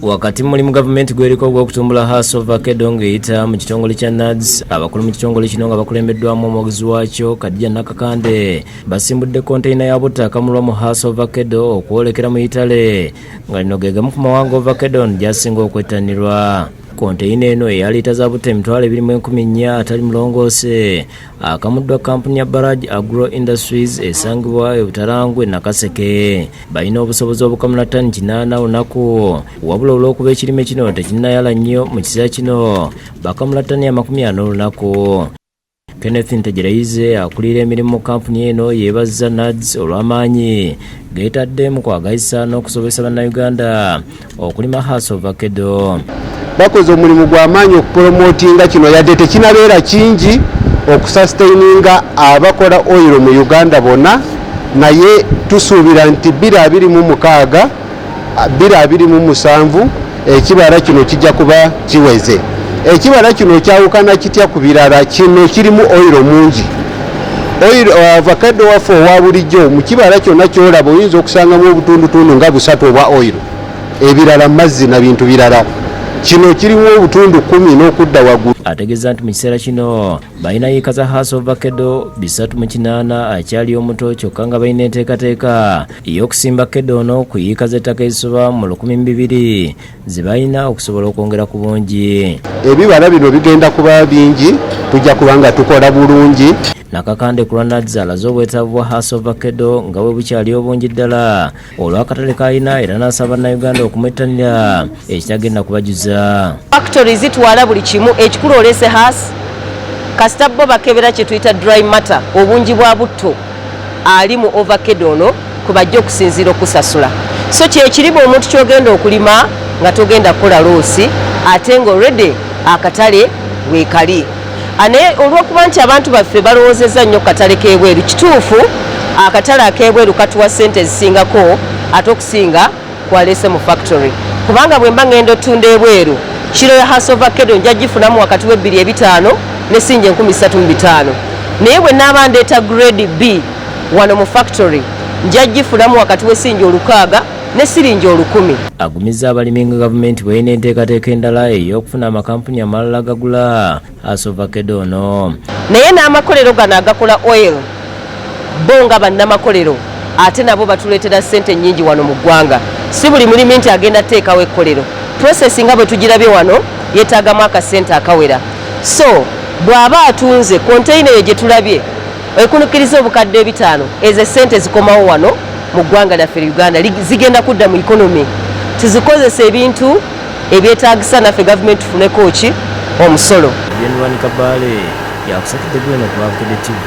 Wakati mulimu gavumenti gweriko ogw'okutumbula House of Vakedo ng'eyita mu kitongole kya NADS, abakulu mu kitongole kino nga bakulembeddwamu omwogezi waakyo Kadija Nakakande basimbudde konteyina ya butaka mu lwa mu House of Vakedo okwolekera mu Itale nga lino ge gamu ku mawanga Vakedo gyasinga okwettanirwa. Konteyina eno eya liita za butta emitwalo 24,000 atali mulongoose akamuddwa kampuni ya Barrage Agro Industries esangibwa e Butarangwe Nakaseke. Balina obusobozi obukamula ttani 8 olunaku, wabula olw'okuba ekirime kino tekinnayala nnyo mu kiseera kino bakamula ttani 40 olunaku. Kenneth Ntegereize akulira emirimu mu kampuni eno yeebazza NADS olw'amaanyi geetadde mu kwagayisa n'okusobozesa bannayuganda okulima House of Vakedo. Bakoze omulimu gw'amaanyi okupromotinga kino yadde tekinabeera kingi okusustaininga abakola oil mu Uganda bonna, naye tusuubira nti 2026 2027 ekibala kino kijja kuba kiweze. Ekibala kino kyawukana kitya ku birala? Kino kirimu oil mungi. Oil avocado waffe owa bulijjo mu kibala kyonna kyolaba oyinza okusangamu obutundutundu nga 3 obwa oil, ebirala mazzi na bintu birala. Kino kirimu obutundu 10 n'okudda waggulu. Ategeeza nti mu kiseera kino balina yiika za House of Vakedo 308 akyali omuto kyokka nga balina enteekateeka ey'okusimba Kedo ono ku yiika z'ettaka ezisoba mu 200 ze balina okusobola okwongera ku bungi. Ebibala bino bigenda kuba bingi, tujja kuba nga tukola bulungi. Nakakande ku NADS alaze obwetaavu bwa House of Vakedo nga bwe bukyali obungi ddala olw'akatale k'alina, era n'asaba Bannayuganda okumwettanira ekitagenda kubajuza. Factory zitwala buli kimu, ekikulu olese House kasita bo bakebera kye tuyita dry matter, obungi bwa butto ali mu ovacado ono kubajja okusinziira okusasula. So kyekirimu omuntu kyogenda okulima nga togenda kukola loosi ate nga already akatale weekali. Ane olw'okuba nti abantu baffe balowoozezza nnyo katale k'ebweru, kituufu akatale ak'ebweru katuwa ssente zisingako ate okusinga kwalese mu factory. Kubanga bwe mba ngenda otunda ebweru, kilo ya House of Vakedo nja gifunamu wakati we 2,500 ne sinje 35,000. Naye bwe naaba ndeeta grade B wano mu factory nja gifunamu wakati we sinje 600 ne siringi 10,000. Agumizza abalimi nga gavumenti bw'erina enteekateeka endala ey'okufuna amakampuni amalala agagula House of Vakedo ono. Naye n'amakolero gano agakola oil bo nga bannamakolero ate nabo batuleetera ssente nnyingi wano mu ggwanga. Si buli mulimi nti agenda teekawo ekkolero. Process nga bwe tugirabye wano yeetaagamu akasente akawera. So bw'aba atunze konteyina eyo gye tulabye ekunukiriza obukadde 5 ezo ssente zikomawo wano mu ggwanga lyaffe Uganda zigenda kudda mu economy. Tuzikozesa ebintu ebyetaagisa naffe gavumenti tufuneko ki omusolo. Yenwani Kabale yakusatidde gweno ku Vakedo TV.